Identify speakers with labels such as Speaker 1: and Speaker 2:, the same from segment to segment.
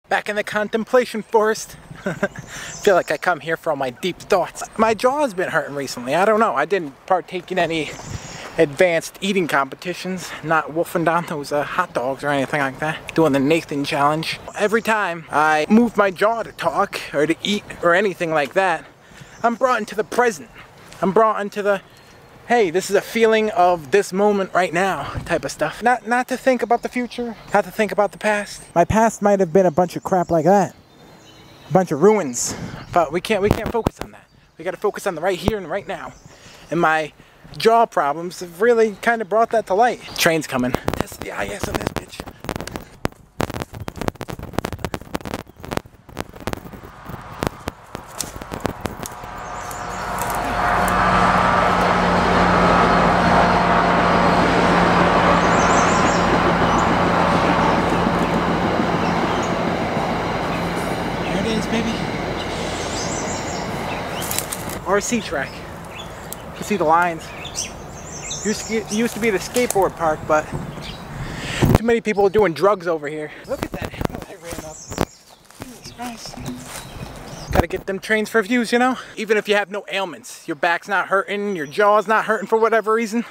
Speaker 1: Back in the contemplation forest. Feel like I come here for all my deep thoughts. My jaw's been hurting recently. I don't know. I didn't partake in any advanced eating competitions. Not wolfing down those hot dogs or anything like that. Doing the Nathan challenge. Every time I move my jaw to talk or to eat or anything like that, I'm brought into the present. I'm brought into the, hey, this is a feeling of this moment right now type of stuff. Not to think about the future, not to think about the past. My past might have been a bunch of crap like that. A bunch of ruins. But we can't focus on that. We gotta focus on the right here and right now. And my jaw problems have really kind of brought that to light. Train's coming. Test the IS on this bitch. Baby. RC track. You can see the lines. Used to be the skateboard park, but too many people are doing drugs over here. Look at that hill I ran up. Jesus Christ. Gotta get them trains for views, you know? Even if you have no ailments, your back's not hurting, your jaw's not hurting for whatever reason.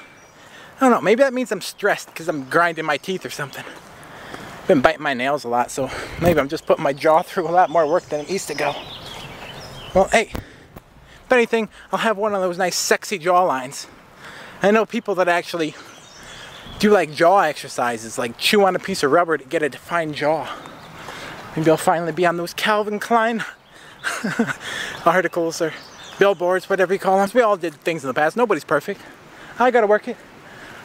Speaker 1: I don't know, maybe that means I'm stressed because I'm grinding my teeth or something. Been biting my nails a lot, so maybe I'm just putting my jaw through a lot more work than it used to go. Well, hey, if anything, I'll have one of those nice sexy jaw lines. I know people that actually do like jaw exercises, like chew on a piece of rubber to get a defined jaw. Maybe I'll finally be on those Calvin Klein articles or billboards, whatever you call them. We all did things in the past. Nobody's perfect. I gotta work it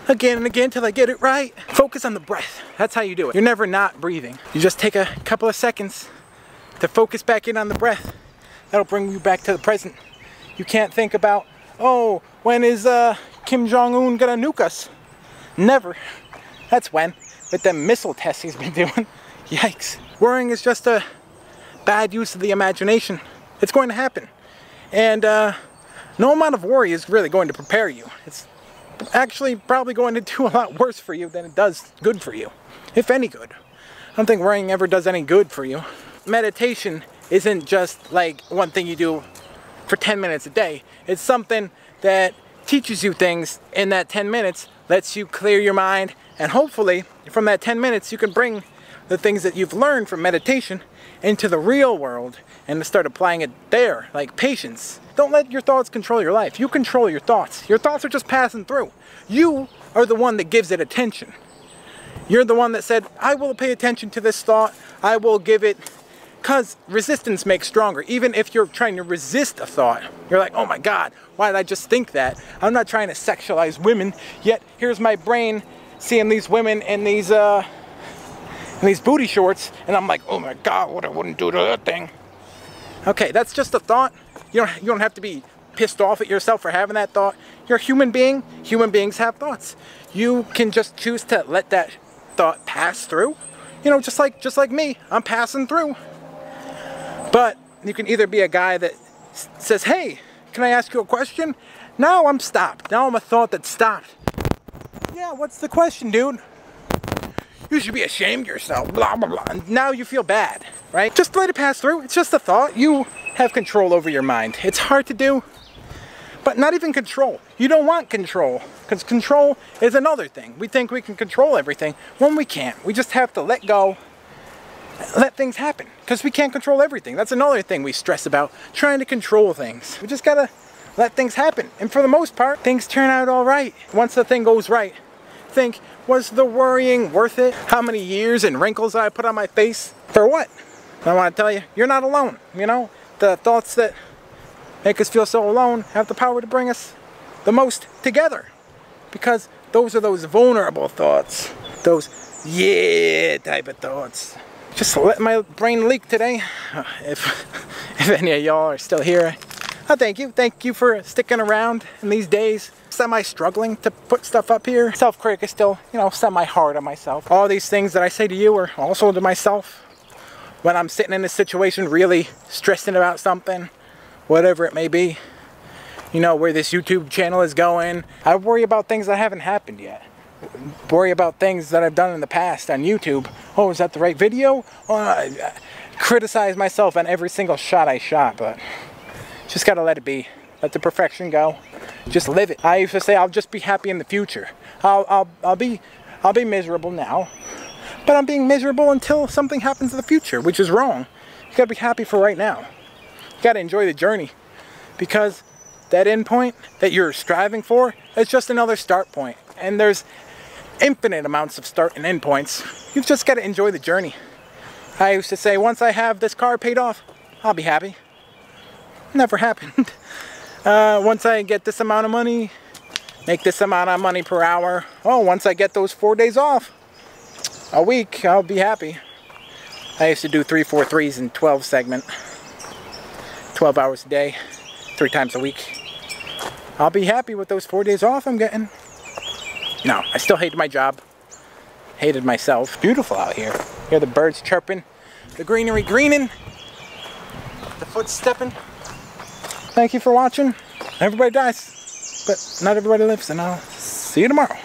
Speaker 1: again and again till I get it right. Focus on the breath. That's how you do it. You're never not breathing. You just take a couple of seconds to focus back in on the breath. That'll bring you back to the present. You can't think about, oh, when is Kim Jong-un gonna nuke us? Never. That's when. With them missile tests he's been doing. Yikes. Worrying is just a bad use of the imagination. It's going to happen. And no amount of worry is really going to prepare you. It's actually probably going to do a lot worse for you than it does good for you, if any good. I don't think worrying ever does any good for you. Meditation isn't just like one thing you do for 10 minutes a day. It's something that teaches you things in that 10 minutes, lets you clear your mind, and hopefully from that 10 minutes you can bring the things that you've learned from meditation into the real world and to start applying it there, like patience. Don't let your thoughts control your life. You control your thoughts. Your thoughts are just passing through. You are the one that gives it attention. You're the one that said, I will pay attention to this thought. I will give it, because resistance makes stronger. Even if you're trying to resist a thought, you're like, oh my God, why did I just think that? I'm not trying to sexualize women, yet here's my brain seeing these women in these booty shorts, and I'm like, oh my God, what I wouldn't do to that thing. Okay, that's just a thought. You don't have to be pissed off at yourself for having that thought. You're a human being. Human beings have thoughts. You can just choose to let that thought pass through. You know, just like me, I'm passing through. But you can either be a guy that says, hey, can I ask you a question? Now I'm stopped. Now I'm a thought that stopped. Yeah, what's the question, dude? You should be ashamed of yourself, blah, blah, blah. And now you feel bad, right? Just let it pass through. It's just a thought. You have control over your mind. It's hard to do, but not even control. You don't want control, because control is another thing. We think we can control everything when we can't. We just have to let go, let things happen, because we can't control everything. That's another thing we stress about, trying to control things. We just gotta let things happen. And for the most part, things turn out all right. Once the thing goes right, think, was the worrying worth it? How many years and wrinkles I put on my face? For what? I want to tell you, you're not alone, you know? The thoughts that make us feel so alone have the power to bring us the most together. Because those are those vulnerable thoughts. Those yeah type of thoughts. Just let my brain leak today. If any of y'all are still here, oh, thank you. Thank you for sticking around in these days. Semi-struggling to put stuff up here. Self-critic is still, you know, semi-hard on myself. All these things that I say to you are also to myself. When I'm sitting in a situation really stressing about something, whatever it may be, you know, where this YouTube channel is going, I worry about things that haven't happened yet. worry about things that I've done in the past on YouTube. Oh, is that the right video? I criticize myself on every single shot I shot, but just gotta let it be. Let the perfection go. Just live it. I used to say I'll just be happy in the future. I'll be miserable now, but I'm being miserable until something happens in the future, which is wrong. You gotta be happy for right now. You gotta enjoy the journey, because that end point that you're striving for is just another start point, and there's infinite amounts of start and end points. You've just got to enjoy the journey. I used to say, once I have this car paid off, I'll be happy. Never happened. Once I get this amount of money, make this amount of money per hour, oh, once I get those 4 days off a week, I'll be happy. I used to do 3 4 3s in 12 segment, 12 hours a day, 3 times a week. I'll be happy with those 4 days off I'm getting. No, I still hated my job. Hated myself. Beautiful out here. Hear the birds chirping, the greenery greening, the foot stepping. Thank you for watching. Everybody dies, but not everybody lives, and I'll see you tomorrow.